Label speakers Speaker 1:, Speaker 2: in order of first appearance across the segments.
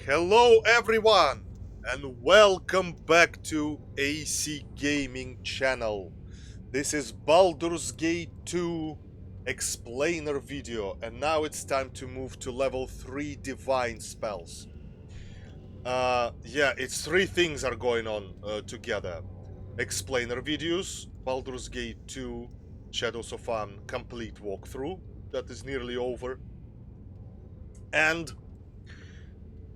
Speaker 1: Hello everyone and welcome back to AC Gaming channel. This is Baldur's Gate 2 explainer video, and now it's time to move to level 3 divine spells. It's three things are going on together. Explainer videos, Baldur's Gate 2 Shadows of An complete walkthrough that is nearly over, and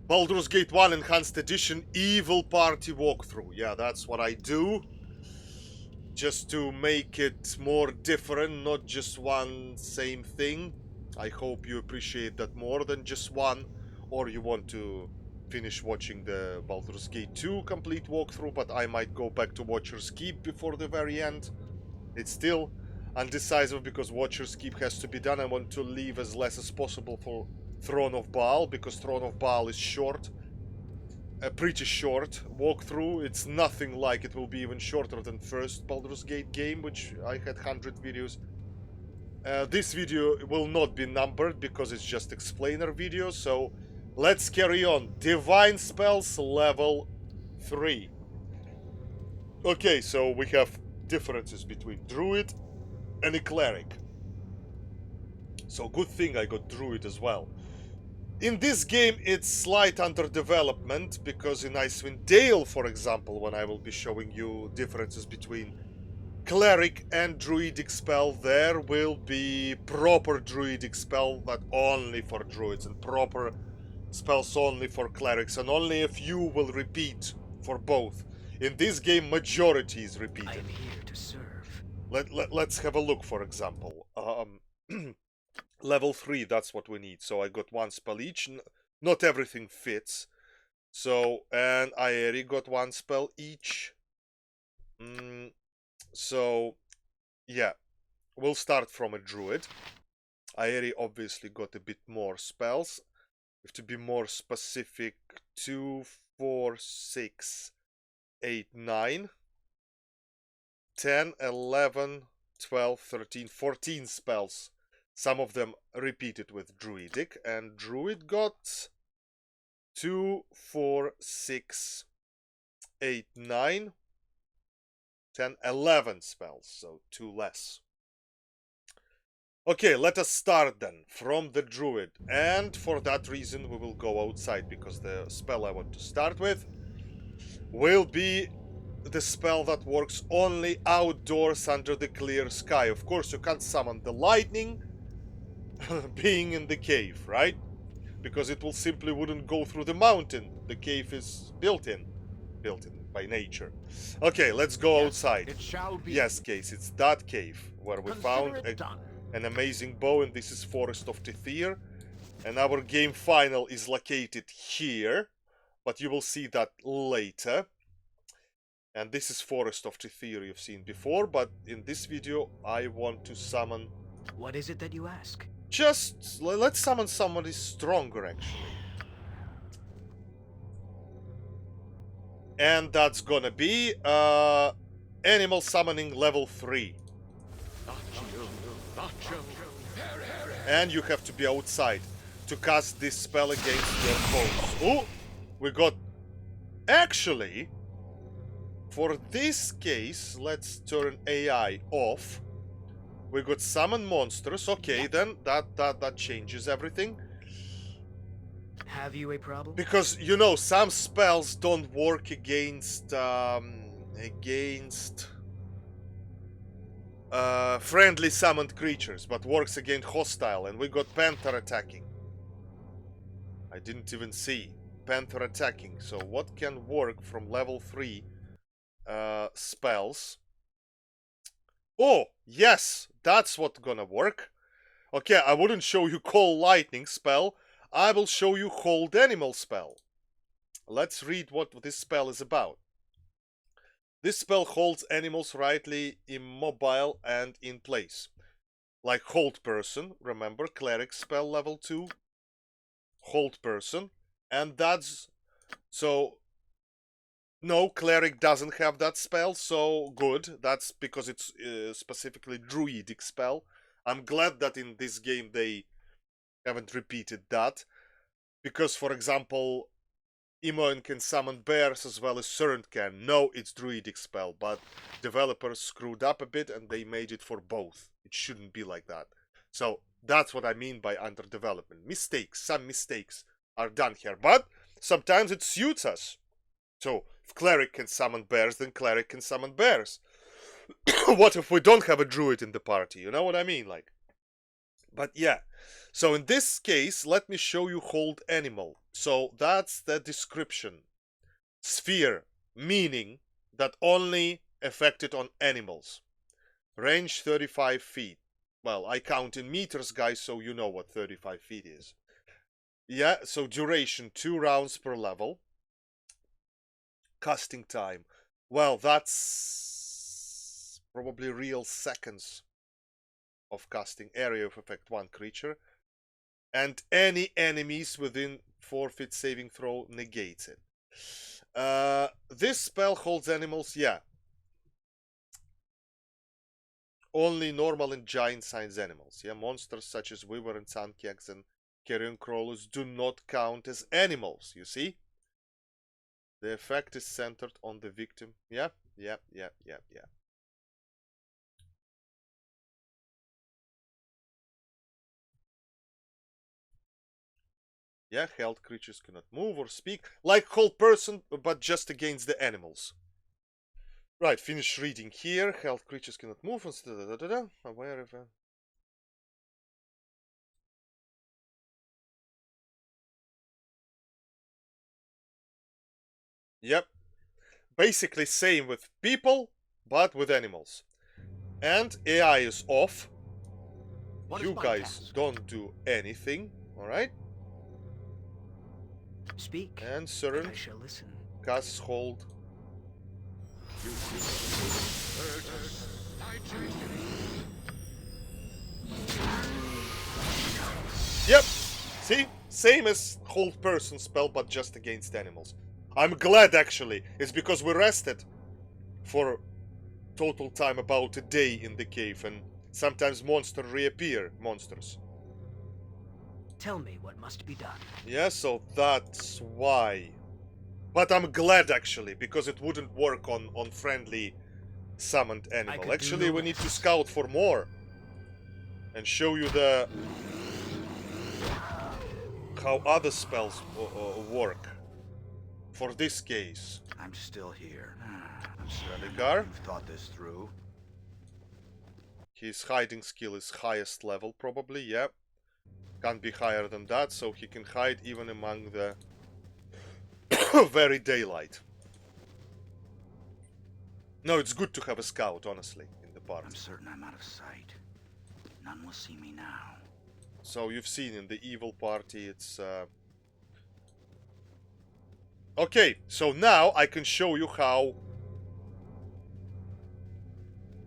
Speaker 1: Baldur's Gate 1 Enhanced Edition Evil Party walkthrough. Yeah, that's what I do. Just to make it more different, not just one same thing. I hope you appreciate that more than just one. Or you want to finish watching the Baldur's Gate 2 complete walkthrough, but I might go back to Watcher's Keep before the very end. It's still undecisive because Watcher's Keep has to be done. I want to leave as less as possible for Throne of Baal, because Throne of Baal is short. A pretty short walkthrough. It's nothing like it will be even shorter than first Baldur's Gate game, which I had 100 videos. This video will not be numbered because it's just explainer video, so let's carry on. Divine Spells level 3. Okay, so we have differences between Druid and a Cleric. So good thing I got Druid as well. In this game, it's slight under development, because in Icewind Dale, for example, when I will be showing you differences between Cleric and Druidic spell, there will be proper Druidic spell that only for Druids, and proper spells only for Clerics, and only a few will repeat for both. In this game, majority is repeated.
Speaker 2: I am here to serve.
Speaker 1: Let's have a look, for example. Level 3, that's what we need. So I got one spell each. Not everything fits. So, and I already got one spell each. So, yeah. We'll start from a druid. I already obviously got a bit more spells. If to be more specific, 2, 4, 6, 8, 9, 10, 11, 12, 13, 14 spells. Some of them repeated with Druidic, and Druid got 2, 4, 6, 8, 9, 10, 11 spells, so 2 less. Okay, let us start then from the Druid, and for that reason we will go outside, because the spell I want to start with will be the spell that works only outdoors under the clear sky. Of course, you can't summon the lightning being in the cave, right? Because it will simply wouldn't go through the mountain. The cave is built in by nature. Okay, let's go outside.
Speaker 2: It shall be.
Speaker 1: Yes, Case, it's that cave where we found an amazing bow, and this is Forest of Tethir. And our game final is located here, but you will see that later. And this is Forest of Tethir you've seen before, but in this video I want to summon...
Speaker 2: What is it that you ask?
Speaker 1: Just let's summon somebody stronger, actually. And that's gonna be animal summoning level 3. And you have to be outside to cast this spell against your foes. Oh, we got... Actually, for this case, let's turn AI off. We got summon monsters. Okay, then that changes everything.
Speaker 2: Have you a problem?
Speaker 1: Because, you know, some spells don't work against friendly summoned creatures, but works against hostile, and we got Panther attacking. I didn't even see Panther attacking. So what can work from level 3 spells? Oh, yes, that's what's gonna work. Okay, I wouldn't show you Call Lightning spell. I will show you Hold Animal spell. Let's read what this spell is about. This spell holds animals rightly immobile and in place. Like Hold Person, remember, Cleric spell level 2. Hold Person. And that's... So... No, Cleric doesn't have that spell, so good. That's because it's specifically Druidic spell. I'm glad that in this game they haven't repeated that. Because, for example, Imoen can summon bears as well as Cern can. No, it's druidic spell, but developers screwed up a bit and they made it for both. It shouldn't be like that. So that's what I mean by underdevelopment. Mistakes, some mistakes are done here, but sometimes it suits us. So if cleric can summon bears, then cleric can summon bears. What if we don't have a druid in the party? You know what I mean? Like, but yeah. So in this case, let me show you hold animal. So that's the description. Sphere, meaning that only affected on animals. Range 35 feet. Well, I count in meters, guys, so you know what 35 feet is. Yeah, so duration 2 rounds per level. Casting time. Well, that's probably real seconds of casting. Area of effect 1 creature. And any enemies within 4 feet saving throw negates it. This spell holds animals, yeah. Only normal and giant sized animals. Yeah, monsters such as wyvern, sandcags, and carrion crawlers do not count as animals, you see? The effect is centered on the victim. Yeah. Yeah, held creatures cannot move or speak, like whole person, but just against the animals. Right, finish reading here. Held creatures cannot move. Aware of. Yep. Basically same with people, but with animals. And AI is off. You guys don't do anything, alright?
Speaker 2: Speak,
Speaker 1: And
Speaker 2: I
Speaker 1: Cern
Speaker 2: shall listen.
Speaker 1: casts hold. Yep. See? Same as hold person spell, but just against animals. I'm glad, actually. It's because we rested for total time about a day in the cave, and sometimes monsters reappear. Monsters.
Speaker 2: Tell me what must be done.
Speaker 1: Yeah, so that's why. But I'm glad, actually, because it wouldn't work on friendly summoned animal. Actually, we need to scout for more. And show you the... how other spells work. For this case.
Speaker 3: I'm still here. I'm certain
Speaker 1: Radigar.
Speaker 3: you've thought this through.
Speaker 1: His hiding skill is highest level, probably, yeah. Can't be higher than that, so he can hide even among the very daylight. No, it's good to have a scout, honestly, in the party.
Speaker 3: I'm certain I'm out of sight. None will see me now.
Speaker 1: So you've seen in the evil party, it's... Okay, so now I can show you how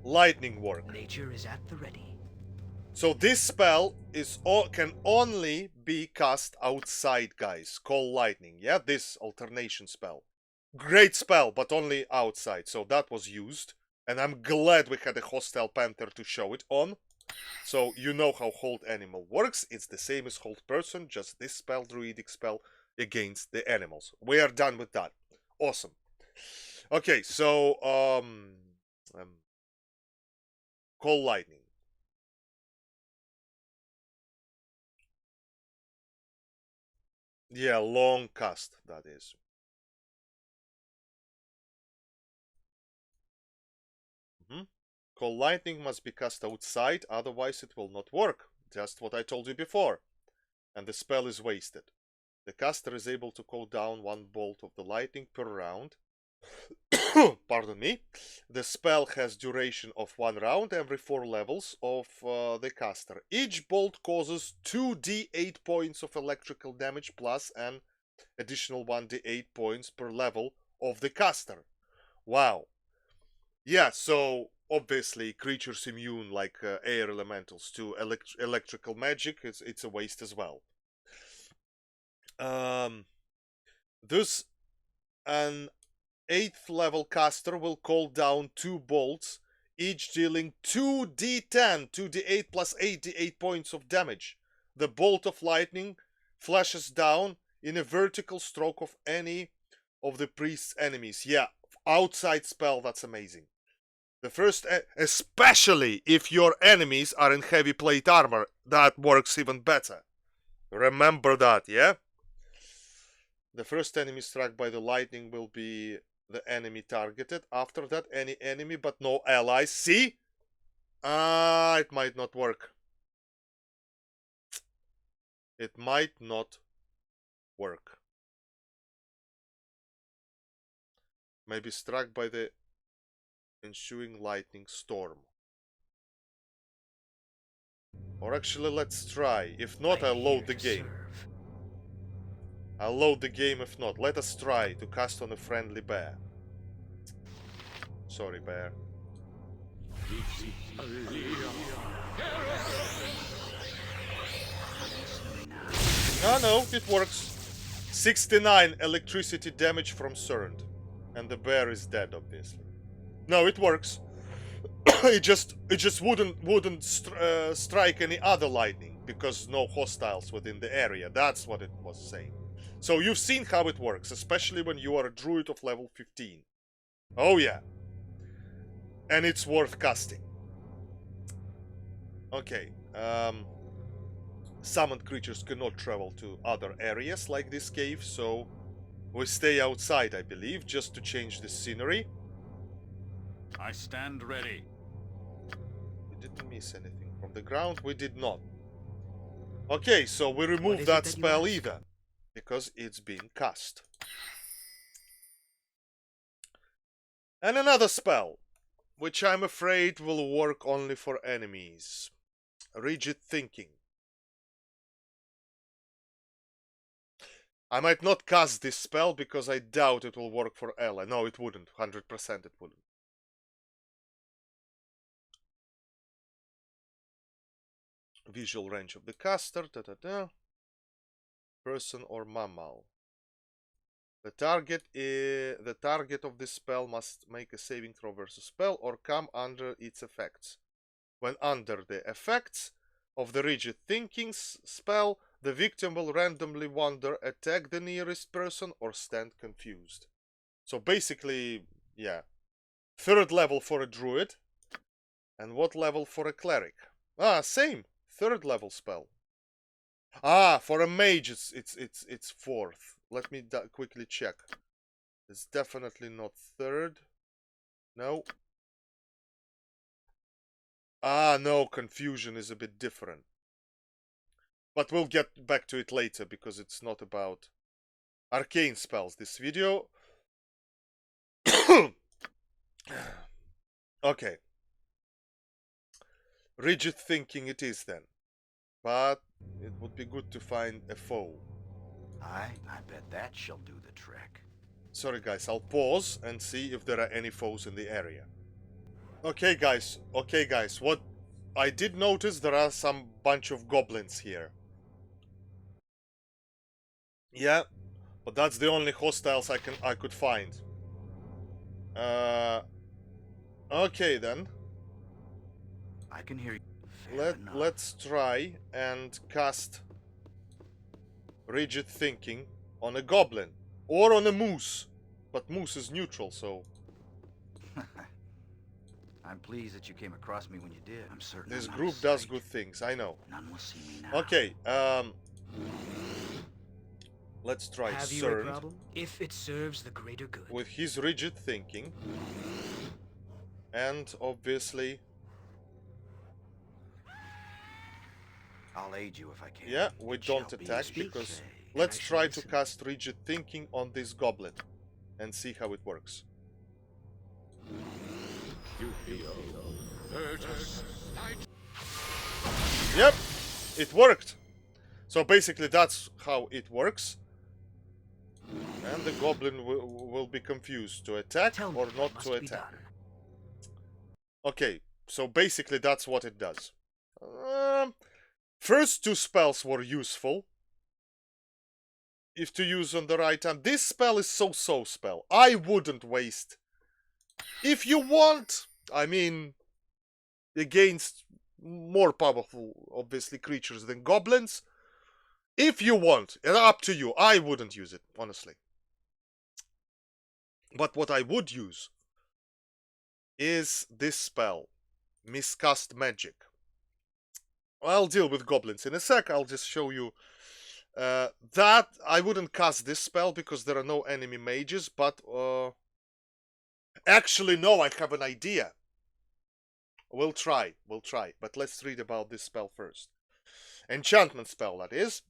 Speaker 1: lightning works.
Speaker 2: Nature is at the ready.
Speaker 1: So this spell is can only be cast outside, guys. Call lightning, yeah? This alternation spell. Great spell, but only outside. So that was used. And I'm glad we had a hostile panther to show it on. So you know how hold animal works. It's the same as hold person, just this spell, druidic spell, against the animals. We are done with that. Awesome. Okay, so call lightning. Yeah, long cast, that is. Call lightning must be cast outside, otherwise it will not work. Just what I told you before. And the spell is wasted. The caster is able to call down one bolt of the lightning per round. Pardon me. The spell has duration of 1 round every 4 levels of the caster. Each bolt causes 2d8 points of electrical damage plus an additional 1d8 points per level of the caster. Wow. Yeah, so obviously creatures immune like air elementals to electrical magic, it's a waste as well. Thus, an 8th level caster will call down 2 bolts, each dealing 2d10, 2d8 plus 8d8 points of damage. The bolt of lightning flashes down in a vertical stroke of any of the priest's enemies. Yeah, outside spell, that's amazing. The first, especially if your enemies are in heavy plate armor, that works even better. Remember that, yeah? The first enemy struck by the lightning will be the enemy targeted. After that, any enemy but no allies. See? It might not work. It might not work. Maybe struck by the ensuing lightning storm. Or actually, let's try. If not, I'll load the game. I'll load the game if not. Let us try to cast on a friendly bear. Sorry, bear. No, it works. 69 electricity damage from Cerned. And the bear is dead, obviously. No, it works. it just wouldn't strike any other lightning because no hostiles within the area. That's what it was saying. So you've seen how it works, especially when you are a druid of level 15. Oh yeah. And it's worth casting. Okay. Summoned creatures cannot travel to other areas like this cave, so we stay outside, I believe, just to change the scenery.
Speaker 4: I stand ready.
Speaker 1: We didn't miss anything from the ground. We did not. Okay, so we remove that spell either, because it's being cast. And another spell, which I'm afraid will work only for enemies. Rigid Thinking. I might not cast this spell because I doubt it will work for ally. No, it wouldn't. 100% it wouldn't. Visual range of the caster. Person or mammal. The target of this spell must make a saving throw versus spell or come under its effects. When under the effects of the Rigid Thinking spell, the victim will randomly wander, attack the nearest person, or stand confused. So basically, yeah. 3rd level for a druid. And what level for a cleric? Same. 3rd level spell. For a mage it's 4th. Let me quickly check. It's definitely not 3rd. No. No, confusion is a bit different. But we'll get back to it later because it's not about arcane spells this video. Okay. Rigid Thinking it is then. But it would be good to find a foe.
Speaker 3: I bet that shall do the trick.
Speaker 1: Sorry guys, I'll pause and see if there are any foes in the area. Okay guys, what I did notice, there are some bunch of goblins here. Yeah, but that's the only hostiles I could find. Okay then.
Speaker 3: I can hear you.
Speaker 1: Let's try and cast Rigid Thinking on a goblin or on a moose, but moose is neutral, so
Speaker 3: I'm pleased that you came across me when you did. I'm certain
Speaker 1: this
Speaker 3: I'm
Speaker 1: group
Speaker 3: out of
Speaker 1: does
Speaker 3: sight.
Speaker 1: good things. I know.
Speaker 3: None will see me now.
Speaker 1: Okay, let's try
Speaker 2: Have you a
Speaker 1: Cerned
Speaker 2: problem? If it serves the greater good.
Speaker 1: with his Rigid Thinking, and obviously,
Speaker 3: I'll aid you if I can.
Speaker 1: yeah, we
Speaker 3: It shall
Speaker 1: don't
Speaker 3: be
Speaker 1: attack
Speaker 3: as you
Speaker 1: because
Speaker 3: say.
Speaker 1: let's
Speaker 2: I shall
Speaker 1: try to
Speaker 2: listen.
Speaker 1: cast Rigid Thinking on this goblin and see how it works. Yep, it worked. So basically that's how it works. And the goblin will be confused to attack
Speaker 2: Tell me
Speaker 1: or
Speaker 2: what
Speaker 1: not
Speaker 2: must
Speaker 1: to
Speaker 2: be
Speaker 1: attack.
Speaker 2: done.
Speaker 1: Okay, so basically that's what it does. First 2 spells were useful. If to use on the right time. This spell is so-so spell. I wouldn't waste. If you want, I mean, against more powerful, obviously, creatures than goblins, If you want, it's up to you. I wouldn't use it, honestly. But what I would use is this spell, Miscast Magic. I'll deal with goblins in a sec. I'll just show you that I wouldn't cast this spell because there are no enemy mages, but actually no, I have an idea. We'll try, but let's read about this spell first. Enchantment spell, that is.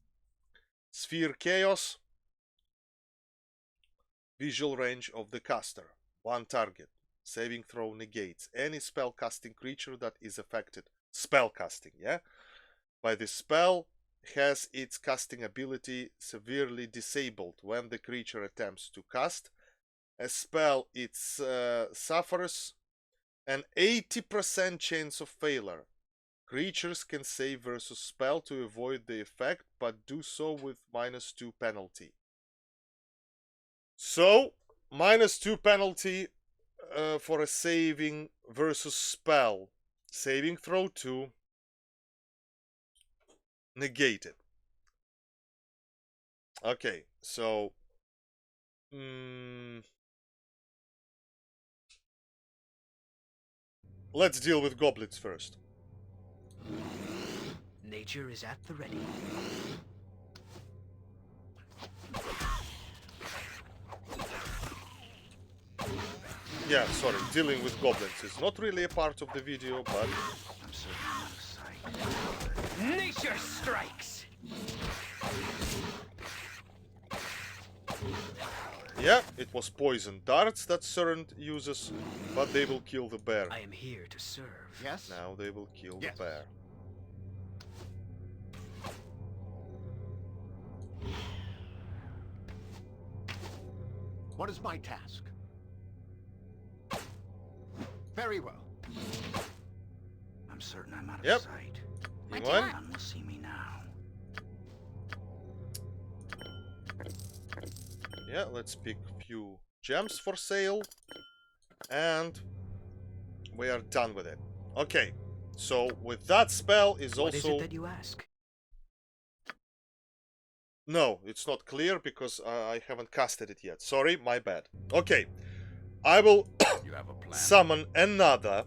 Speaker 1: Sphere Chaos. Visual range of the caster. One target. Saving throw negates any spell casting creature that is affected. Spell casting, yeah? By this spell has its casting ability severely disabled when the creature attempts to cast a spell. It suffers an 80% chance of failure. Creatures can save versus spell to avoid the effect, but do so with -2 penalty. So, -2 penalty for a saving versus spell. Saving throw to negate it. Okay, so let's deal with goblins first.
Speaker 2: Nature is at the ready.
Speaker 1: Yeah, sorry, dealing with goblins is not really a part of the video, but
Speaker 3: I'm certain I'm out of sight.
Speaker 2: Nature strikes!
Speaker 1: yeah, it was poison darts that Surrend uses, but they will kill the bear.
Speaker 2: I am here to serve.
Speaker 4: Yes?
Speaker 1: Now they will kill
Speaker 4: Yes.
Speaker 1: the bear.
Speaker 4: What is my task? Very well.
Speaker 3: I'm certain I'm out of
Speaker 1: Yep.
Speaker 3: sight.
Speaker 1: You want?
Speaker 3: None will see me now.
Speaker 1: Yeah, let's pick a few gems for sale. And we are done with it. Okay, so with that spell is
Speaker 2: What is
Speaker 1: also...
Speaker 2: it that you ask?
Speaker 1: No, it's not clear because I haven't casted it yet. Sorry, my bad. Okay, I will
Speaker 4: You have a plan?
Speaker 1: summon another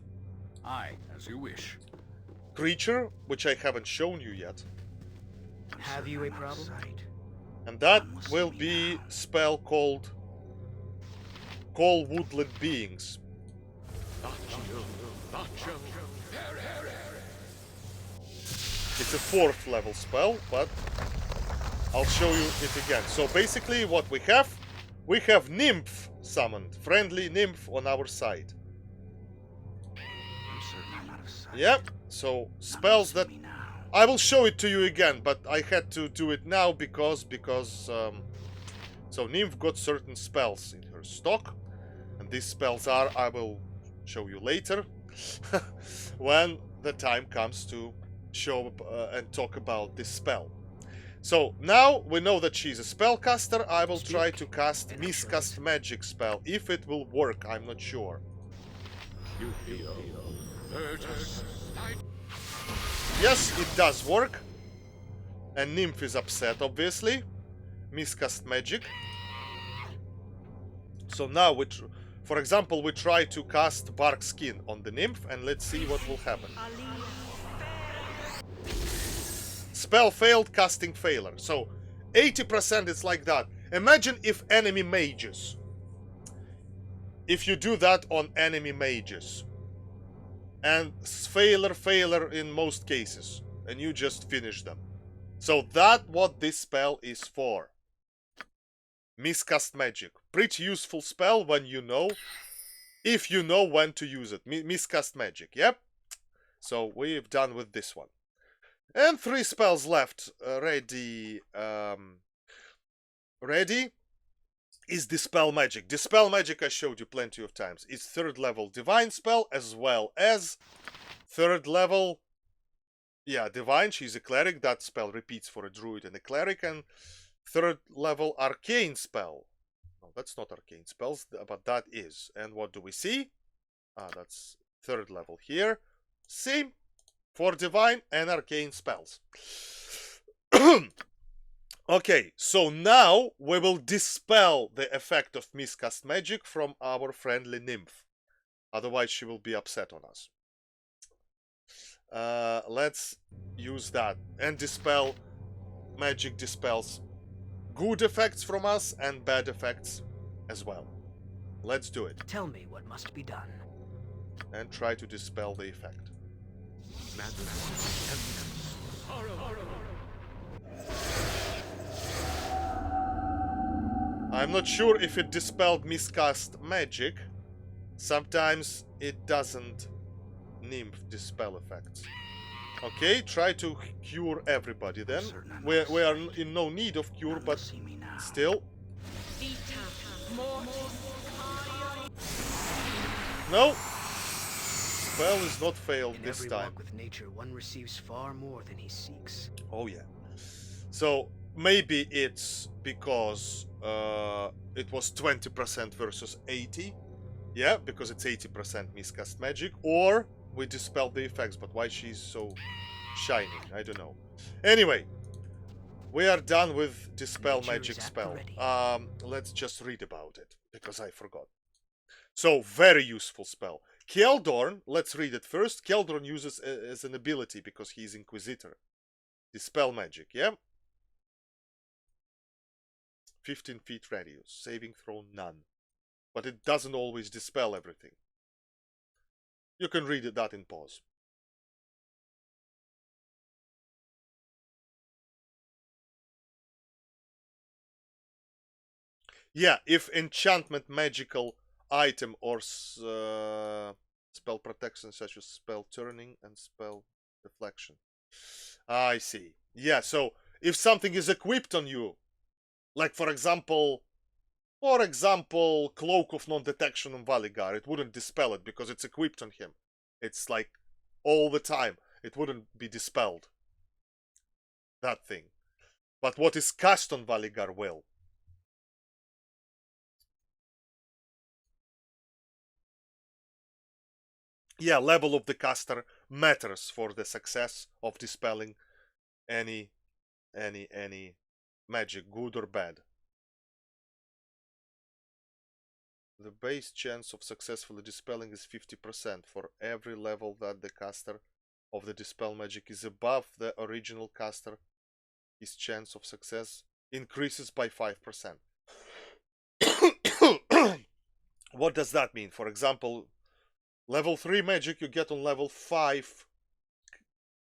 Speaker 4: Aye, as you wish.
Speaker 1: creature, which I haven't shown you yet.
Speaker 3: I'm
Speaker 2: Have
Speaker 3: certain
Speaker 2: you a
Speaker 3: I'm out of
Speaker 2: problem?
Speaker 3: sight.
Speaker 1: And that
Speaker 3: None will see
Speaker 1: will
Speaker 3: me
Speaker 1: be
Speaker 3: now.
Speaker 1: spell called Call Woodland Beings. It's a 4th level spell, but I'll show you it again. So basically what we have Nymph summoned, friendly Nymph on our side.
Speaker 3: I'm certain I'm out of sight.
Speaker 1: Yep, so
Speaker 3: None will
Speaker 1: spells
Speaker 3: see
Speaker 1: that...
Speaker 3: me now.
Speaker 1: I will show it to you again, but I had to do it now because so Nymph got certain spells in her stock, and these spells are, I will show you later, when the time comes to show and talk about this spell. So now we know that she's a spellcaster. I will try to cast
Speaker 2: and I'm sure
Speaker 1: Miscast Magic spell. If it will work, I'm not sure. Yes, it does work. And Nymph is upset, obviously. Miscast Magic. So now, for example, we try to cast Bark Skin on the Nymph, and let's see what will happen. Spell failed, casting failure. So 80% is like that. Imagine if enemy mages. If you do that on enemy mages. And failure in most cases. And you just finish them. So that's what this spell is for. Miscast Magic. Pretty useful spell when you know. If you know when to use it. Miscast Magic, yep. So we've done with this one. And 3 spells left. Ready is Dispel Magic. Dispel Magic I showed you plenty of times. It's 3rd level Divine spell as well as 3rd level... Yeah, Divine, she's a Cleric. That spell repeats for a Druid and a Cleric. And 3rd level Arcane spell. No, that's not Arcane spells, but that is. And what do we see? That's 3rd level here. Same for Divine and Arcane spells. Okay, so now we will dispel the effect of miscast magic from our friendly nymph. Otherwise, she will be upset on us. Let's use that. And dispel. Magic dispels good effects from us and bad effects as well. Let's do it.
Speaker 2: Tell me what must be done.
Speaker 1: And try to dispel the effect. I'm not sure if it dispelled miscast magic. Sometimes it doesn't nymph dispel effects. Okay, try to cure everybody then. We are in no need of cure, but still. No. Spell is not failed this
Speaker 2: every
Speaker 1: time.
Speaker 2: walk with nature, one receives far more than he seeks.
Speaker 1: Oh yeah. So maybe it's because it was 20% versus 80. Yeah, because it's 80% miscast magic. Or we dispelled the effects, but why she's so shining, I don't know. Anyway, we are done with dispel magic spell. Let's just read about it, because I forgot. So, very useful spell. Keldorn, let's read it first. Keldorn uses as an ability because he's Inquisitor. Dispel magic, yeah? 15 feet radius. Saving throw, none. But it doesn't always dispel everything. You can read that in pause. Yeah, if enchantment, magical item, or spell protection such as spell turning and spell deflection. I see. Yeah, so if something is equipped on you, like for example, Cloak of Non-Detection on Valigar, it wouldn't dispel it because it's equipped on him. It's like all the time. It wouldn't be dispelled. That thing. But what is cast on Valigar will. Yeah, level of the caster matters for the success of dispelling any magic, good or bad. The base chance of successfully dispelling is 50%. For every level that the caster of the dispel magic is above the original caster, his chance of success increases by 5%. What does that mean? For example, level 3 magic you get on level 5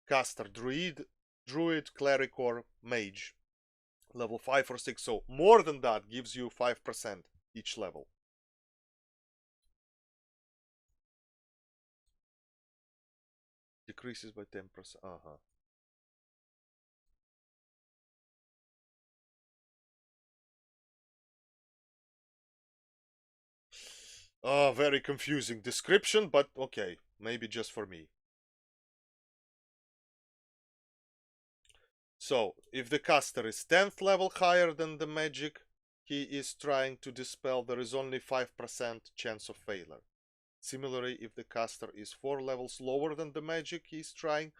Speaker 1: caster, druid, cleric, or mage. Level 5 or 6. So more than that gives you 5% each level. Decreases by 10%. Oh, very confusing description, but okay. Maybe just for me. So, if the caster is 10th level higher than the magic he is trying to dispel, there is only 5% chance of failure. Similarly, if the caster is 4 levels lower than the magic he is trying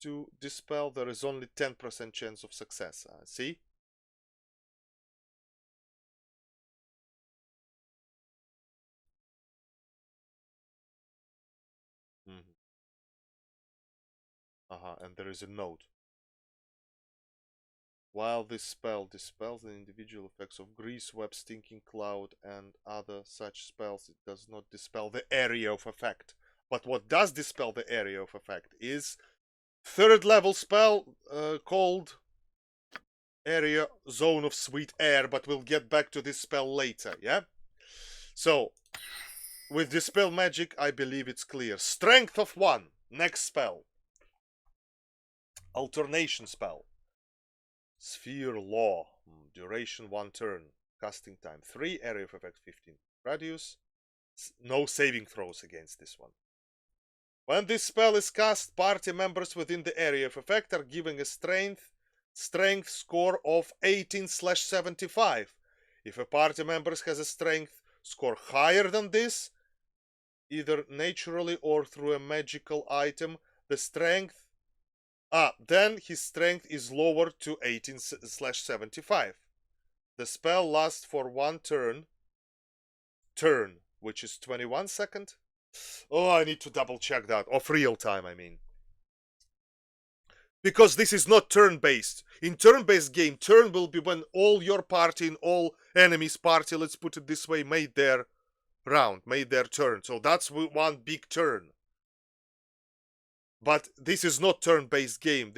Speaker 1: to dispel, there is only 10% chance of success. See? And there is a note. While this spell dispels the individual effects of Grease, Web, Stinking Cloud, and other such spells, it does not dispel the area of effect. But what does dispel the area of effect is 3rd level spell called Area Zone of Sweet Air, but we'll get back to this spell later, yeah? So, with Dispel Magic, I believe it's clear. Strength of 1, next spell. Alternation spell. Sphere Law, duration 1 turn, casting time 3, area of effect 15 radius. No saving throws against this one. When this spell is cast, party members within the area of effect are given a strength score of 18/75. If a party member has a strength score higher than this, either naturally or through a magical item, the strength Then his strength is lowered to 18/75. The spell lasts for one turn, which is 21 seconds. Oh, I need to double check that. Of real time, I mean. Because this is not turn-based. In turn-based game, turn will be when all your party and all enemies' party, let's put it this way, made their round, made their turn. So that's one big turn. But this is not turn-based game.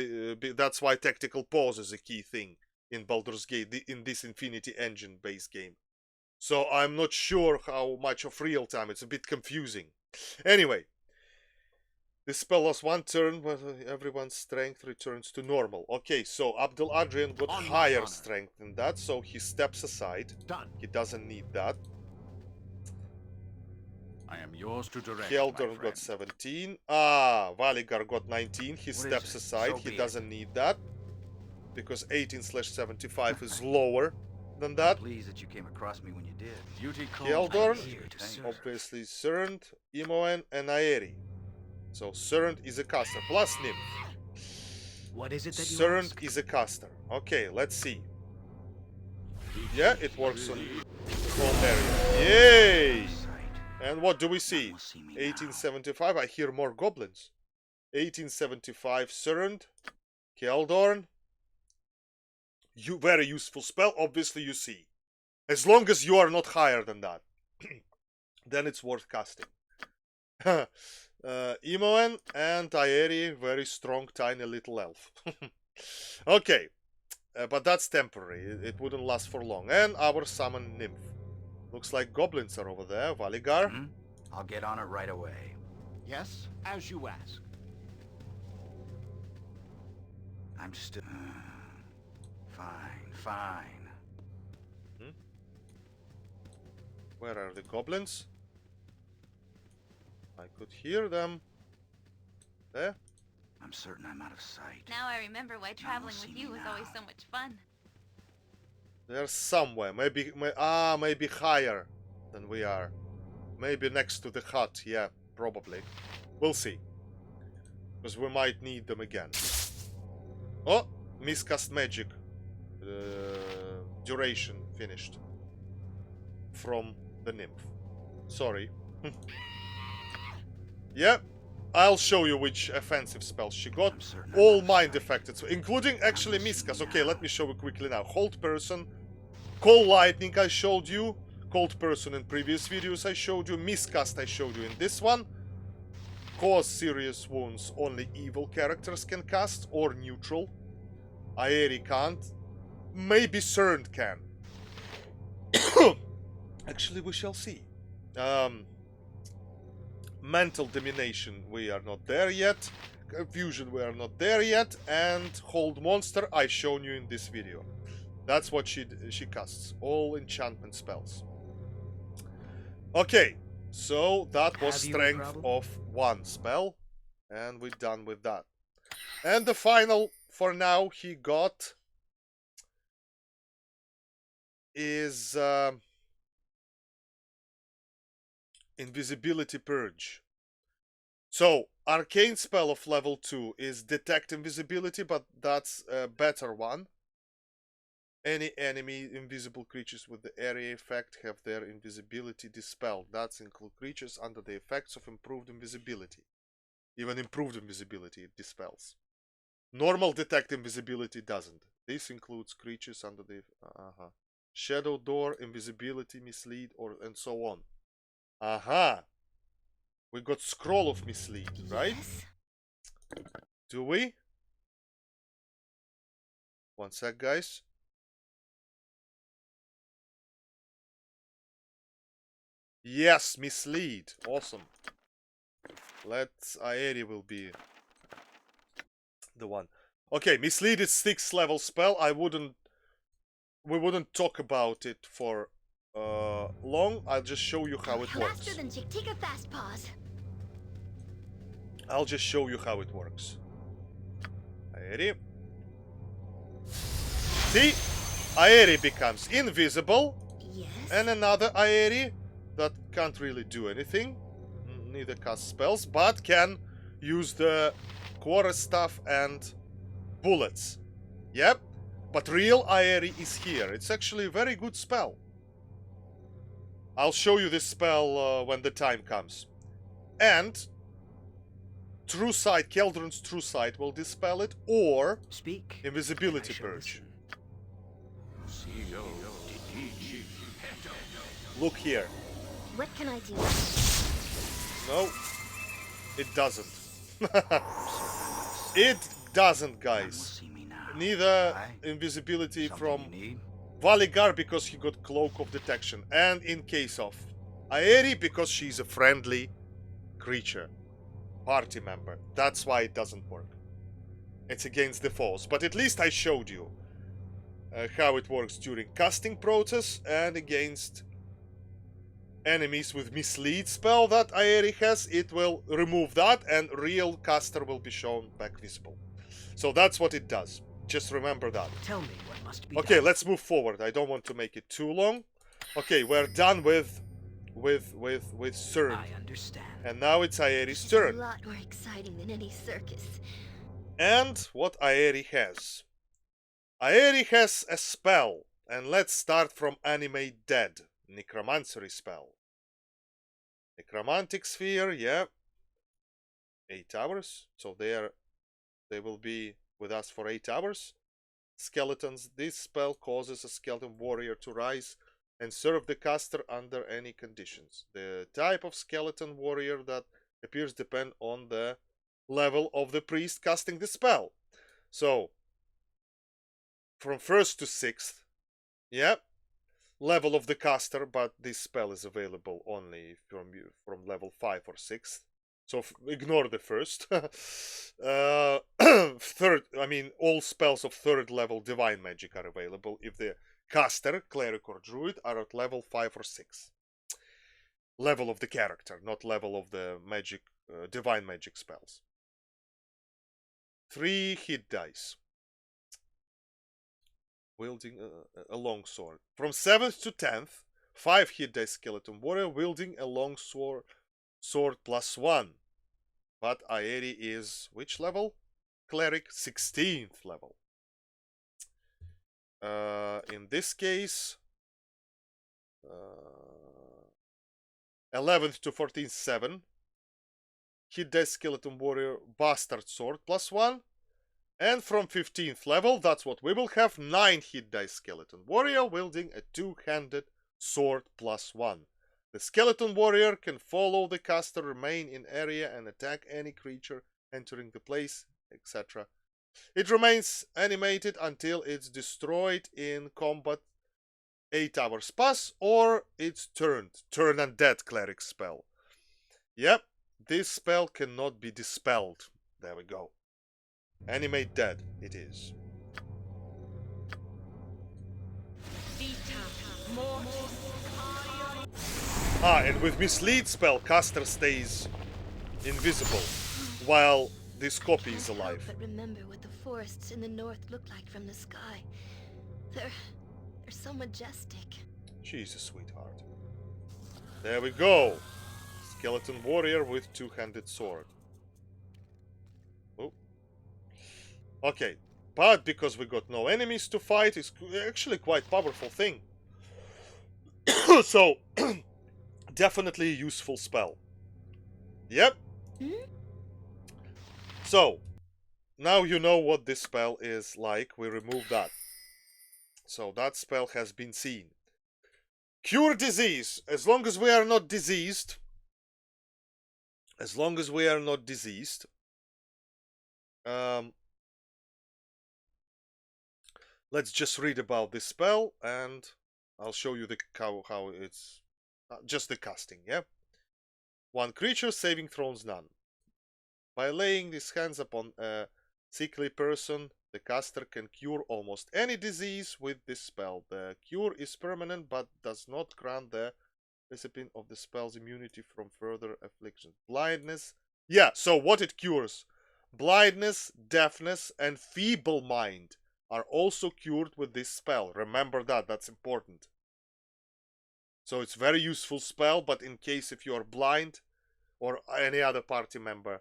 Speaker 1: That's why tactical pause is a key thing in Baldur's Gate, in this Infinity Engine-based game. So I'm not sure how much of real time. It's a bit confusing. Anyway, this spell lasts one turn when everyone's strength returns to normal. Okay, so Abdul Adrian got higher strength than that, so he steps aside.
Speaker 4: Done.
Speaker 1: He doesn't need that.
Speaker 4: I am yours to direct,
Speaker 1: Keldor
Speaker 4: my
Speaker 1: got
Speaker 4: friend.
Speaker 1: 17. Valigar got 19. He steps aside.
Speaker 2: So
Speaker 1: He
Speaker 2: be
Speaker 1: doesn't need that. Because 18/75 is lower than that.
Speaker 3: Pleased that you came across me when you did.
Speaker 4: Duty calls.
Speaker 1: Keldor,
Speaker 2: I'm here to serve.
Speaker 1: obviously Cernd, Imoen, and Aeri. So Cernd is a caster, plus Nymph.
Speaker 2: What is it that you
Speaker 1: Cernd
Speaker 2: ask?
Speaker 1: is a caster. Okay, let's see. Yeah, it works on the whole area. Yay! And what do we see?
Speaker 3: None will see me now.
Speaker 1: 1875, I hear more goblins. 1875 Cernd, Keldorn. Very useful spell, obviously you see. As long as you are not higher than that, then it's worth casting. Imoen and Aeri, very strong, tiny little elf. Okay, but that's temporary. It wouldn't last for long. And our summon nymph. Looks like goblins are over there. Valigar.
Speaker 3: I'll get on it right away.
Speaker 4: Yes, as you ask.
Speaker 3: I'm just... fine.
Speaker 1: Where are the goblins? I could hear them. There.
Speaker 3: I'm certain I'm out of sight.
Speaker 5: Now I remember why traveling
Speaker 3: see
Speaker 5: with
Speaker 3: me
Speaker 5: you was always
Speaker 3: now.
Speaker 5: so much fun.
Speaker 1: They're somewhere. Maybe higher than we are. Maybe next to the hut. Yeah, probably. We'll see. Because we might need them again. Oh, miscast magic. Duration finished. From the nymph. Sorry. Yeah, I'll show you which offensive spells she got.
Speaker 3: I'm certain I'm
Speaker 1: All
Speaker 3: out of
Speaker 1: mind
Speaker 3: sight.
Speaker 1: affected, so including actually
Speaker 3: None will see
Speaker 1: miscast.
Speaker 3: me
Speaker 1: Okay,
Speaker 3: now.
Speaker 1: let me show you quickly now. Hold person, Call Lightning I showed you, Cold Person in previous videos I showed you, miscast I showed you in this one. Cause serious wounds only evil characters can cast, or neutral. Aeri can't. Maybe Cernd can. Actually, we shall see. Mental domination, we are not there yet. Confusion, we are not there yet. And hold monster, I've shown you in this video. That's what she casts. All enchantment spells. Okay, so that was
Speaker 2: Have you a
Speaker 1: strength
Speaker 2: problem?
Speaker 1: of one spell. And we're done with that. And the final, for now, he got is Invisibility Purge. So, arcane spell of level 2 is Detect Invisibility, but that's a better one. Any enemy invisible creatures with the area effect have their invisibility dispelled. That's include creatures under the effects of improved invisibility. Even improved invisibility it dispels. Normal Detect Invisibility doesn't. This includes creatures under the Shadow Door, Invisibility, Mislead, and so on. We got Scroll of Mislead, right?
Speaker 5: Yes.
Speaker 1: Do we? One sec, guys. Yes, Mislead. Awesome. Let's... Aeri will be the one. Okay, Mislead is 6th level spell. We wouldn't talk about it for long. I'll just show you how it works.
Speaker 5: Faster than Chick. Take a fast pause.
Speaker 1: I'll just show you how it works. Aeri. See? Aeri becomes invisible.
Speaker 5: Yes.
Speaker 1: And another Aeri that can't really do anything. Neither cast spells, but can use the Quarter Staff and bullets. Yep, but real Aeri is here. It's actually a very good spell. I'll show you this spell when the time comes. And True Sight, Keldron's True Sight will dispel it, or
Speaker 2: Speak.
Speaker 1: Invisibility
Speaker 2: and I shall
Speaker 1: Purge.
Speaker 2: listen.
Speaker 1: Look here.
Speaker 5: What can I do?
Speaker 1: No, it doesn't. It doesn't,
Speaker 3: None will
Speaker 1: guys.
Speaker 3: see me now.
Speaker 1: Neither
Speaker 3: Aye.
Speaker 1: invisibility
Speaker 3: Something
Speaker 1: from
Speaker 3: you need?
Speaker 1: Valigar because he got Cloak of Detection, and in case of Aeri because she's a friendly creature, party member. That's why it doesn't work. It's against the foes, but at least I showed you how it works during casting process and against enemies with mislead spell that Aeri has. It will remove that and real caster will be shown back visible. So that's what it does. Just remember that.
Speaker 2: Tell me what must be
Speaker 1: Okay,
Speaker 2: done.
Speaker 1: let's move forward. I don't want to make it too long. Okay, we're done with Cern.
Speaker 2: I understand.
Speaker 1: And now it's Aeri's
Speaker 5: It's a
Speaker 1: turn.
Speaker 5: lot more exciting than any circus.
Speaker 1: And what Aeri has. Aeri has a spell. And let's start from Animate Dead. Necromancy spell. Necromantic Sphere, yeah. 8 hours. So they will be with us for 8 hours. Skeletons. This spell causes a skeleton warrior to rise and serve the caster under any conditions. The type of skeleton warrior that appears depend on the level of the priest casting the spell. So, from 1st to 6th, yeah, level of the caster, but this spell is available only from level 5 or 6. So ignore the first. Third, I mean, all spells of 3rd level divine magic are available if the caster, cleric or druid are at level 5 or 6. Level of the character, not level of the magic, divine magic spells. 3 hit dice. Wielding a long sword. From 7th to 10th, 5 hit dice skeleton warrior wielding a long sword +1. But Aeri is which level? Cleric 16th level. In this case, 11th to 14th, 7. Hit dice skeleton warrior bastard sword +1. And from 15th level, that's what we will have, 9 hit dice skeleton warrior wielding a 2-handed sword +1. The skeleton warrior can follow the caster, remain in area, and attack any creature entering the place, etc. It remains animated until it's destroyed in combat 8 hours pass, or it's turned. Turn undead cleric spell. Yep, this spell cannot be dispelled. There we go. Animate dead, it is. And with mislead spell, caster stays invisible while this copy is
Speaker 5: Can't
Speaker 1: alive.
Speaker 5: help but remember what the forests in the north look like from the sky. They're so majestic.
Speaker 1: She's a sweetheart. There we go. Skeleton warrior with 2-handed sword. Oh. Okay, but because we got no enemies to fight, it's actually quite powerful thing. So, definitely a useful spell. Yep. So, now you know what this spell is like. We remove that. So that spell has been seen. Cure disease. As long as we are not diseased. Let's just read about this spell and I'll show you how it's just the casting, yeah? 1 creature, saving throws none. By laying his hands upon a sickly person, the caster can cure almost any disease with this spell. The cure is permanent but does not grant the recipient of the spell's immunity from further affliction. Blindness. Yeah, so what it cures? Blindness, deafness, and feeble mind are also cured with this spell. Remember that, that's important. So it's very useful spell, but in case if you are blind or any other party member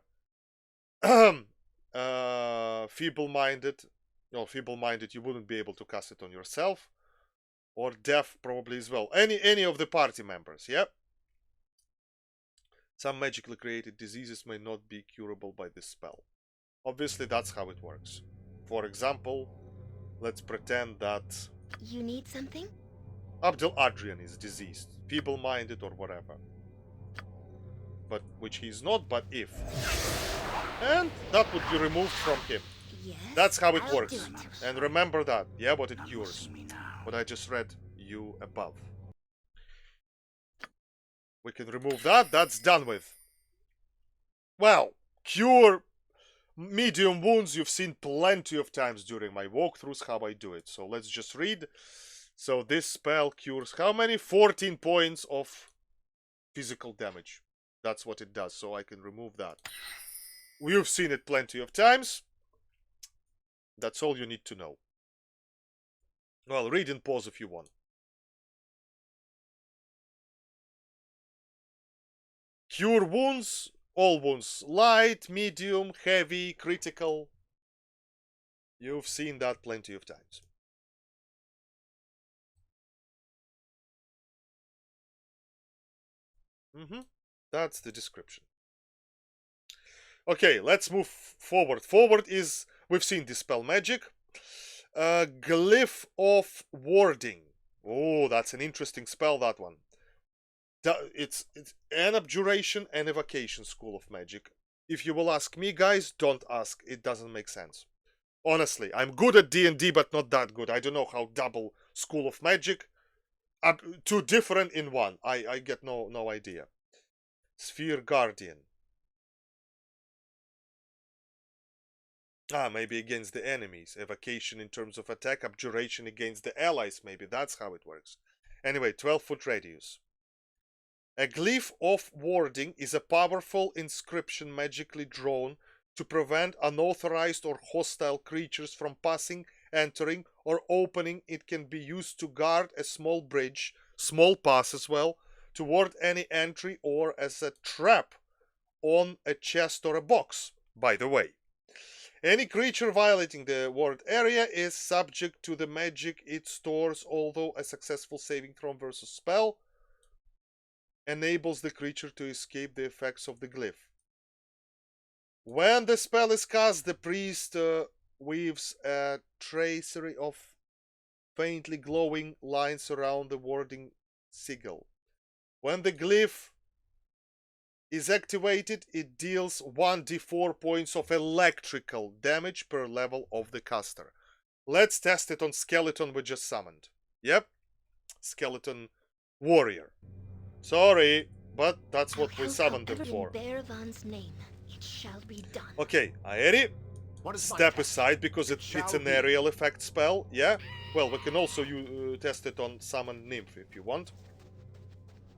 Speaker 1: feeble-minded. No, feeble-minded, you wouldn't be able to cast it on yourself. Or deaf, probably as well. Any of the party members, yeah? Some magically created diseases may not be curable by this spell. Obviously, that's how it works. For example, let's pretend that
Speaker 5: You need something?
Speaker 1: Abdel Adrian is diseased, feeble-minded or whatever. But which he's not, but if. And that would be removed from him.
Speaker 5: Yes.
Speaker 1: That's how it
Speaker 5: I'll
Speaker 1: works.
Speaker 5: do it.
Speaker 1: And remember that, yeah, what it
Speaker 3: None will
Speaker 1: cures.
Speaker 3: see me now.
Speaker 1: What I just read you above. We can remove that, that's done with. Well, cure medium wounds you've seen plenty of times during my walkthroughs how I do it. So let's just read. So this spell cures how many? 14 points of physical damage. That's what it does, so I can remove that. You've seen it plenty of times. That's all you need to know. Well, read and pause if you want. Cure wounds, all wounds. Light, medium, heavy, critical. You've seen that plenty of times. That's the description. Okay, let's move forward. Forward is, we've seen Dispel Magic. Glyph of Warding. Oh, that's an interesting spell, that one. It's an abjuration and evocation school of magic. If you will ask me, guys, don't ask. It doesn't make sense. Honestly, I'm good at D&D, but not that good. I don't know how double school of magic. Two different in one. I get no idea. Sphere Guardian. Maybe against the enemies. Evocation in terms of attack. Abjuration against the allies. Maybe that's how it works. Anyway, 12-foot radius. A Glyph of Warding is a powerful inscription magically drawn to prevent unauthorized or hostile creatures from passing, entering, or opening. It can be used to guard a small bridge, small pass as well, toward any entry, or as a trap on a chest or a box, by the way. Any creature violating the ward area is subject to the magic it stores, although a successful saving throw versus spell enables the creature to escape the effects of the glyph. When the spell is cast, the priest weaves a tracery of faintly glowing lines around the warding sigil. When the glyph is activated, it deals 1d4 points of electrical damage per level of the caster. Let's test it on skeleton we just summoned. Yep, skeleton warrior. Sorry, but that's what we summoned them for.
Speaker 5: In Bearvan's name, it shall be done.
Speaker 1: Okay, Aeri,
Speaker 4: What is my
Speaker 1: step
Speaker 4: task?
Speaker 1: aside because it's an aerial effect spell. Yeah, well, we can also test it on summoned nymph if you want.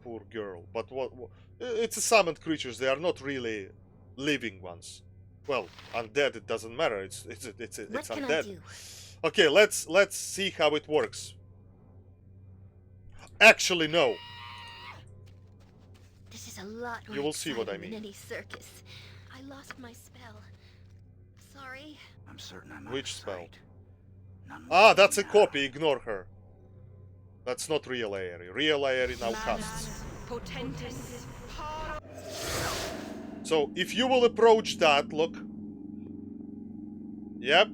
Speaker 1: Poor girl, but what it's a summoned creatures. They are not really living ones. Well, undead, it doesn't matter. It's
Speaker 5: What can I
Speaker 1: undead.
Speaker 5: do?
Speaker 1: Okay, let's see how it works. Actually, no.
Speaker 5: This is a lot more
Speaker 1: You will see what I
Speaker 5: exciting
Speaker 1: mean.
Speaker 5: than any circus. I lost my spell. Sorry.
Speaker 3: I'm certain I'm out
Speaker 1: Which
Speaker 3: of
Speaker 1: spell?
Speaker 3: sight. None will see
Speaker 1: That's
Speaker 3: me
Speaker 1: a
Speaker 3: now.
Speaker 1: copy. Ignore her. That's not real Aeri. Real Aeri now casts.
Speaker 2: Potentis.
Speaker 1: So if you will approach that, look. Yep.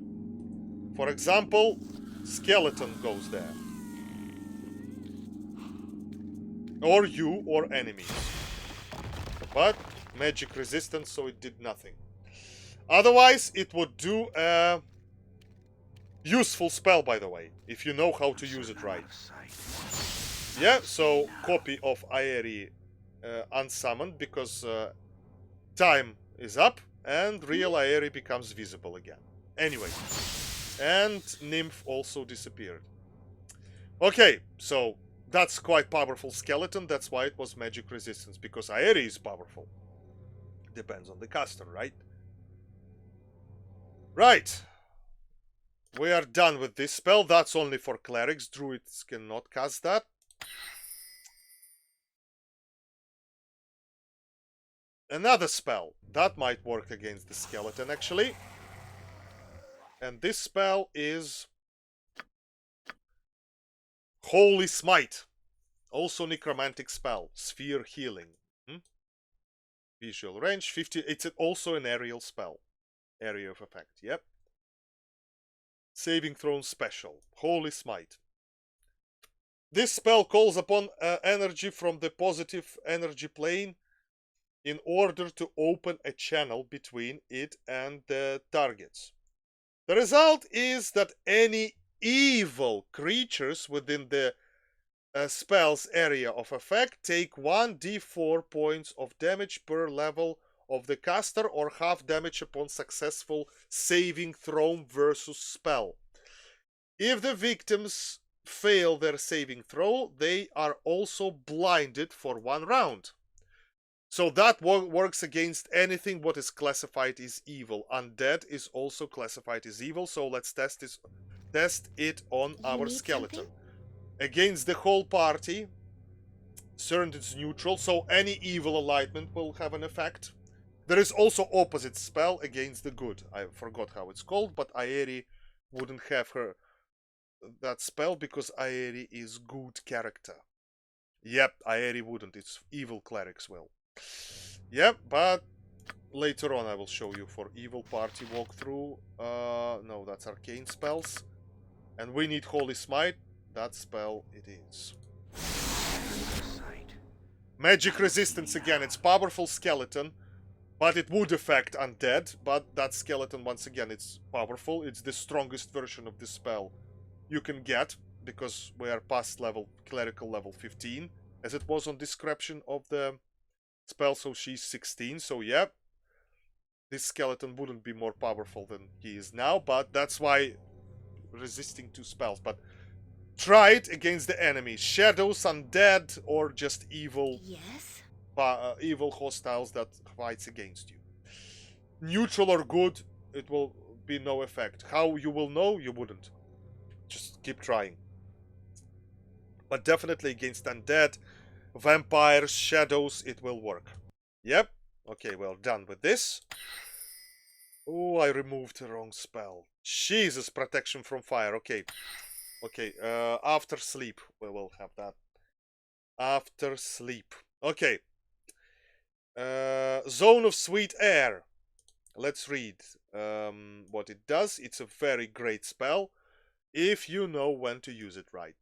Speaker 1: For example, skeleton goes there. Or you or enemies. But magic resistance, so it did nothing. Otherwise, it would do a useful spell, by the way, if you know how to use it right. Yeah, so copy of Aeri unsummoned because time is up and real Aeri becomes visible again. Anyway, and Nymph also disappeared. Okay, so that's quite powerful skeleton. That's why it was magic resistance, because Aeri is powerful. Depends on the caster, right? Right. We are done with this spell. That's only for clerics. Druids cannot cast that. Another spell. That might work against the skeleton, actually. And this spell is Holy Smite. Also necromantic spell. Sphere healing. Visual range 50. It's also an aerial spell. Area of effect. Yep. Saving throw special. Holy Smite. This spell calls upon energy from the positive energy plane in order to open a channel between it and the targets. The result is that any evil creatures within the spell's area of effect take 1d4 points of damage per level of the caster or half damage upon successful saving throw versus spell. If the victims fail their saving throw, they are also blinded for 1 round. So that works against anything what is classified as evil. Undead is also classified as evil, so let's test it on our skeleton.
Speaker 5: Something?
Speaker 1: Against the whole party, CERN is neutral, so any evil alignment will have an effect. There is also opposite spell against the good. I forgot how it's called, but Aeri wouldn't have that spell because Aeri is good character. Yep, Aeri wouldn't. It's evil clerics will. Yep, but later on I will show you for evil party walkthrough. No, that's arcane spells. And we need Holy Smite. That spell it is. Magic resistance again. It's powerful skeleton, but it would affect undead. But that skeleton, once again, it's powerful. It's the strongest version of the spell you can get because we are past level clerical level 15, as it was on description of the spell. So she's 16. So yeah, this skeleton wouldn't be more powerful than he is now. But that's why resisting 2 spells. But try it against the enemy. Shadows, undead, or just evil.
Speaker 5: Yes?
Speaker 1: Evil hostiles that fights against you. Neutral or good, it will be no effect. How you will know? You wouldn't. Just keep trying. But definitely against undead, vampires, shadows, it will work. Yep. Okay, well, done with this. Oh, I removed the wrong spell. Jesus, protection from fire. Okay. Okay, after sleep, we will have that. After sleep. Okay. Zone of Sweet Air. Let's read what it does. It's a very great spell if you know when to use it right.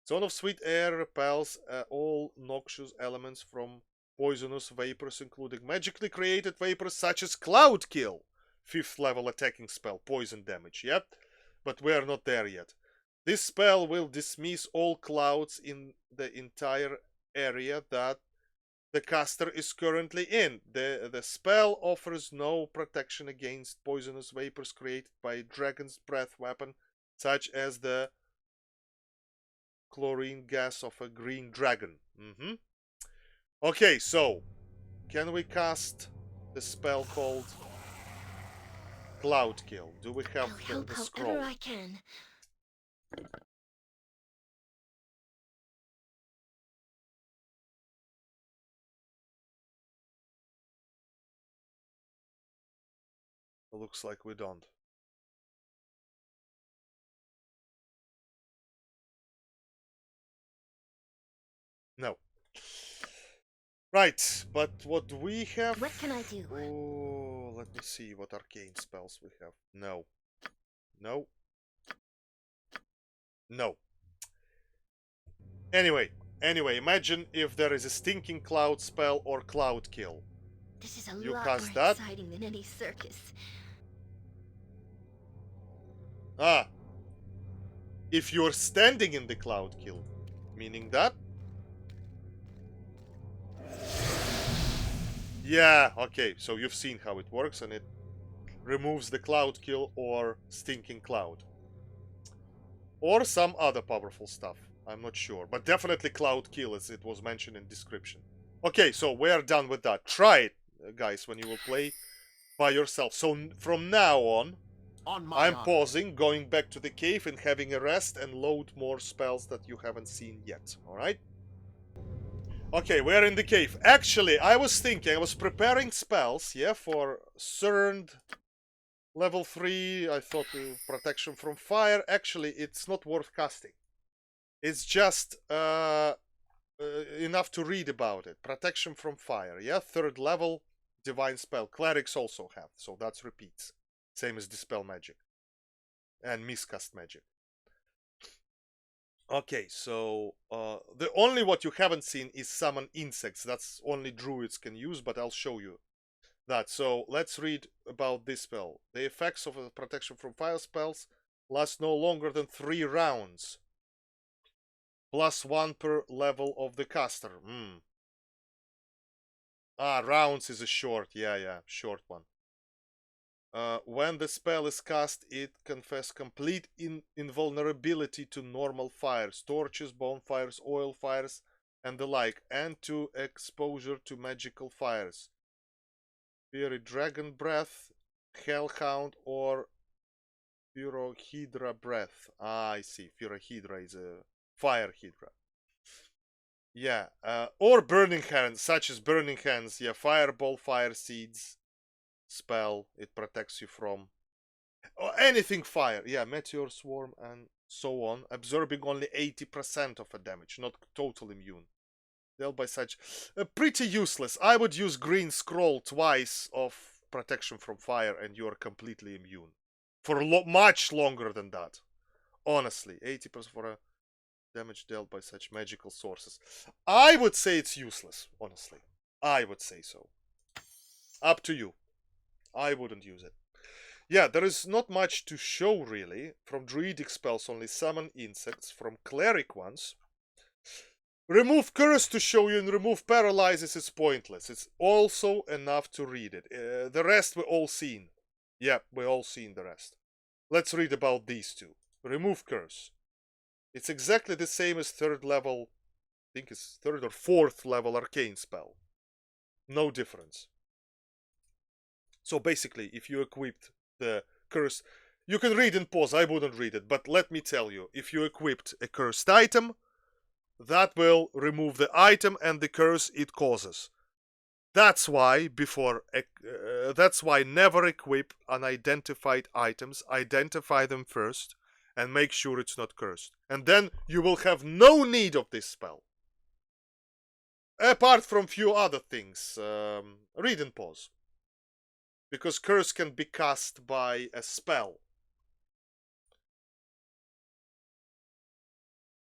Speaker 1: Zone of Sweet Air repels all noxious elements from poisonous vapors, including magically created vapors such as Cloud Kill. 5th level attacking spell, poison damage, yep. But we are not there yet. This spell will dismiss all clouds in the entire area that the caster is currently in. The spell offers no protection against poisonous vapors created by Dragon's Breath weapon, such as the chlorine gas of a green dragon. Okay, so can we cast the spell called Cloud Kill? Do we have
Speaker 5: I'll help
Speaker 1: the
Speaker 5: however
Speaker 1: scroll?
Speaker 5: I can.
Speaker 1: Looks like we don't. No. Right, but what do we have?
Speaker 5: What can I do?
Speaker 1: Oh, let me see what arcane spells we have. No. No. No. Anyway, imagine if there is a Stinking Cloud spell or Cloud Kill.
Speaker 5: This is a
Speaker 1: You
Speaker 5: lot
Speaker 1: cast
Speaker 5: more
Speaker 1: that?
Speaker 5: exciting than any circus.
Speaker 1: Ah. If you're standing in the Cloud Kill, meaning that? Yeah, okay, so you've seen how it works, and it removes the Cloud Kill or Stinking Cloud. Or some other powerful stuff. I'm not sure. But definitely Cloud Kill, as it was mentioned in description. Okay, so we are done with that. Try it, guys, when you will play by yourself. So from now on
Speaker 4: my
Speaker 1: I'm
Speaker 4: honor.
Speaker 1: pausing, going back to the cave and having a rest and load more spells that you haven't seen yet. Alright? Okay, we're in the cave. Actually, I was thinking, I was preparing spells, yeah, for CERN level 3. I thought protection from fire. Actually, it's not worth casting. It's just enough to read about it. Protection from fire, yeah, 3rd level divine spell. Clerics also have, so that's repeats. Same as dispel magic and miscast magic. Okay, so the only what you haven't seen is summon insects. That's only druids can use, but I'll show you that. So let's read about this spell. The effects of a protection from fire spells last no longer than 3 rounds. +1 per level of the caster. Rounds is a short. Yeah, short one. When the spell is cast, it confers complete invulnerability to normal fires, torches, bonfires, oil fires, and the like, and to exposure to magical fires. Fiery Dragon Breath, Hellhound, or Pyrohydra Breath. I see. Pyrohydra is a fire hydra. Yeah, or Burning Hands, such as Burning Hands. Yeah, Fireball, Fire Seeds spell. It protects you from anything fire. Yeah, Meteor Swarm and so on. Absorbing only 80% of a damage, not total immune. Dealt by such. Pretty useless. I would use Green Scroll twice of protection from fire and you're completely immune. For much longer than that. Honestly, 80% for a damage dealt by such magical sources. I would say it's useless, honestly. I would say so. Up to you. I wouldn't use it. Yeah, there is not much to show really. From druidic spells, only summon insects. From cleric ones, remove curse to show you, and remove paralyzes is pointless. It's also enough to read it. The rest we all seen. Yeah, we all seen the rest. Let's read about these two. Remove curse. It's exactly the same as 3rd level, I think it's 3rd or 4th level arcane spell. No difference. So basically, if you equipped the curse, you can read and pause. I wouldn't read it, but let me tell you, if you equipped a cursed item, that will remove the item and the curse it causes. That's why never equip unidentified items. Identify them first and make sure it's not cursed. And then you will have no need of this spell. Apart from few other things. Read and pause. Because curse can be cast by a spell.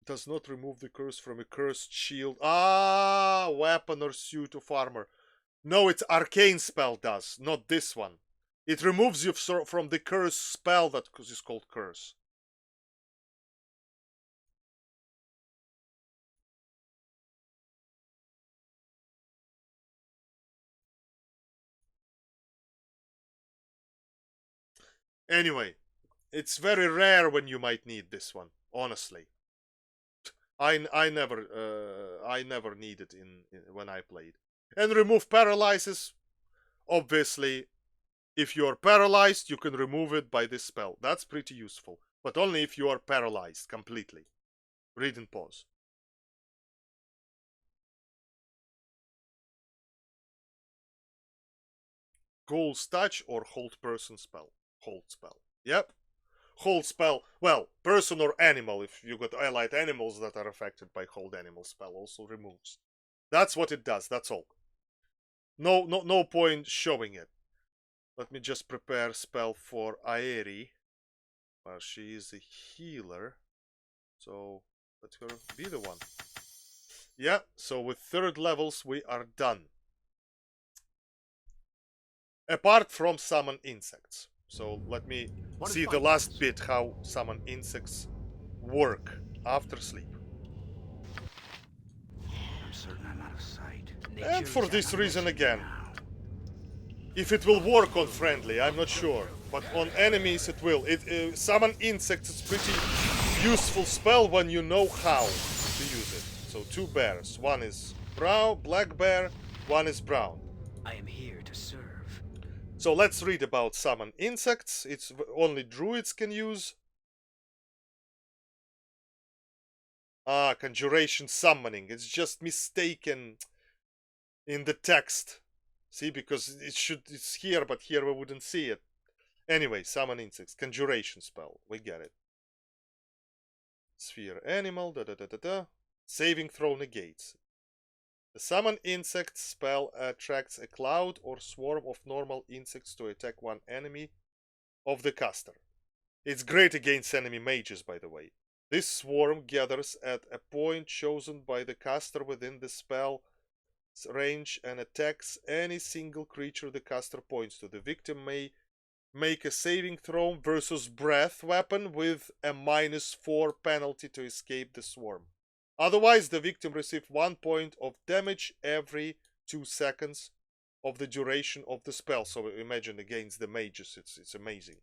Speaker 1: Does not remove the curse from a cursed shield. Weapon or suit of armor. No, it's arcane spell does, not this one. It removes you from the curse spell that is called curse. Anyway, it's very rare when you might need this one, honestly. I never need it when I played. And remove paralyzes. Obviously, if you're paralyzed, you can remove it by this spell. That's pretty useful, but only if you are paralyzed completely. Read and pause. Ghoul's touch or hold person spell. Hold spell. Yep. Hold spell. Well, person or animal. If you got allied animals that are affected by hold animal spell, also removes. That's what it does. That's all. No point showing it. Let me just prepare spell for Aeri. Well, she is a healer, so let her be the one. Yeah. So with 3rd levels, we are done. Apart from summon insects. So let me see the last bit how summon insects work after sleep.
Speaker 3: I'm certain I'm out of sight.
Speaker 1: And for this reason again, if it will work on friendly, I'm not sure, but on enemies it will. Summon insects is pretty useful spell when you know how to use it. So 2 bears, one is brown, black bear, one is brown.
Speaker 2: I am here to serve.
Speaker 1: So let's read about summon insects. It's only druids can use. Ah, conjuration summoning. It's just mistaken in the text. See, because it's here, but here we wouldn't see it. Anyway, summon insects. Conjuration spell. We get it. Sphere animal. Saving throw negates. The summon insect spell attracts a cloud or swarm of normal insects to attack one enemy of the caster. It's great against enemy mages, by the way. This swarm gathers at a point chosen by the caster within the spell's range and attacks any single creature the caster points to. The victim may make a saving throw versus breath weapon with a -4 penalty to escape the swarm. Otherwise, the victim receives 1 point of damage every 2 seconds of the duration of the spell. So imagine against the mages, it's amazing.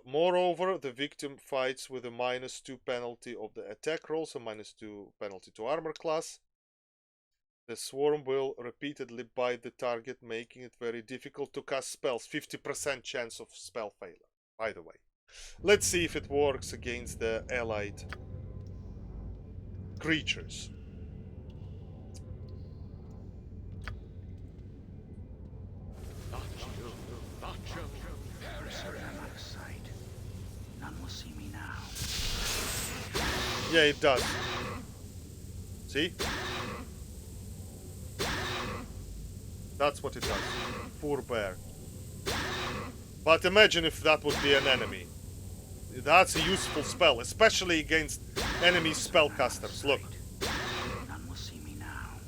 Speaker 1: Moreover, the victim fights with a -2 penalty of the attack rolls, a -2 penalty to armor class. The swarm will repeatedly bite the target, making it very difficult to cast spells. 50% chance of spell failure, by the way. Let's see if it works against the allied creatures.
Speaker 3: I'm out of sight. None will see me now.
Speaker 1: Yeah, it does. See? That's what it does. Poor bear. But imagine if that would be an enemy. That's a useful spell, especially against enemy spellcasters. Look.
Speaker 3: None will see me now.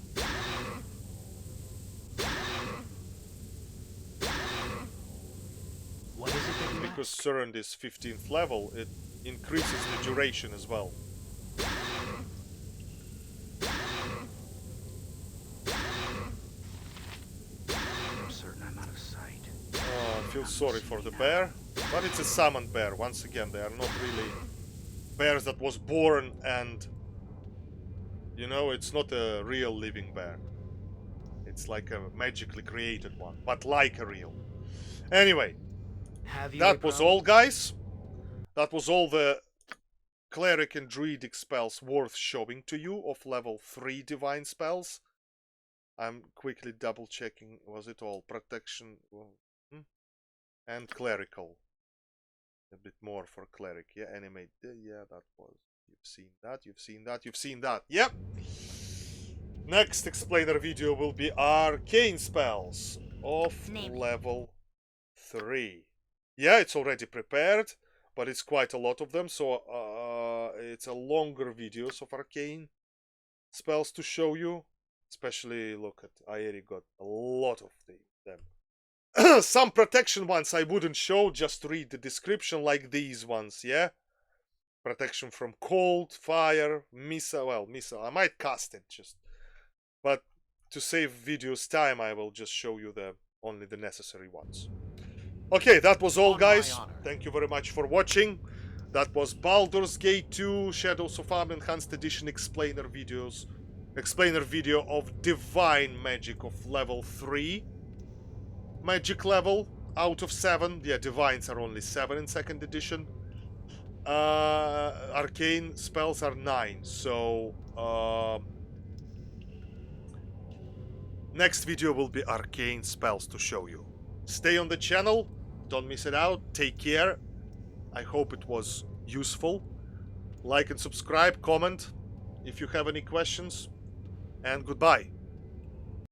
Speaker 2: What is it that you
Speaker 1: Because
Speaker 2: ask?
Speaker 1: Surrend is 15th level, it increases the duration as well.
Speaker 3: I'm certain I'm out of sight.
Speaker 1: Oh, I feel sorry for the bear. But it's a summoned bear. Once again, they are not really bears that was born and... You know, it's not a real living bear. It's like a magically created one. But like a real. Anyway.
Speaker 2: Have you
Speaker 1: That was all, guys. That was all the Cleric and Druidic spells worth showing to you of level 3 divine spells. I'm quickly double checking. Was it all? Protection and clerical. A bit more for cleric. Yeah, animate. Yeah, that was. You've seen that. You've seen that. You've seen that. Yep. Next explainer video will be arcane spells of level 3. Yeah, it's already prepared, but it's quite a lot of them, so it's a longer videos of arcane spells to show you. Especially, look at, I already got a lot of them. Some protection ones I wouldn't show, just read the description, like these ones, yeah? Protection from cold, fire, missile, I might cast it just. But to save videos time, I will just show you only the necessary ones. Okay, that was all, guys. Thank you very much for watching. That was Baldur's Gate 2 Shadows of Amn Enhanced Edition explainer video of Divine Magic of level 3. Magic level out of 7. Yeah, Divines are only 7 in 2nd edition. Arcane spells are 9. So, next video will be arcane spells to show you. Stay on the channel. Don't miss it out. Take care. I hope it was useful. Like and subscribe, comment if you have any questions. And goodbye.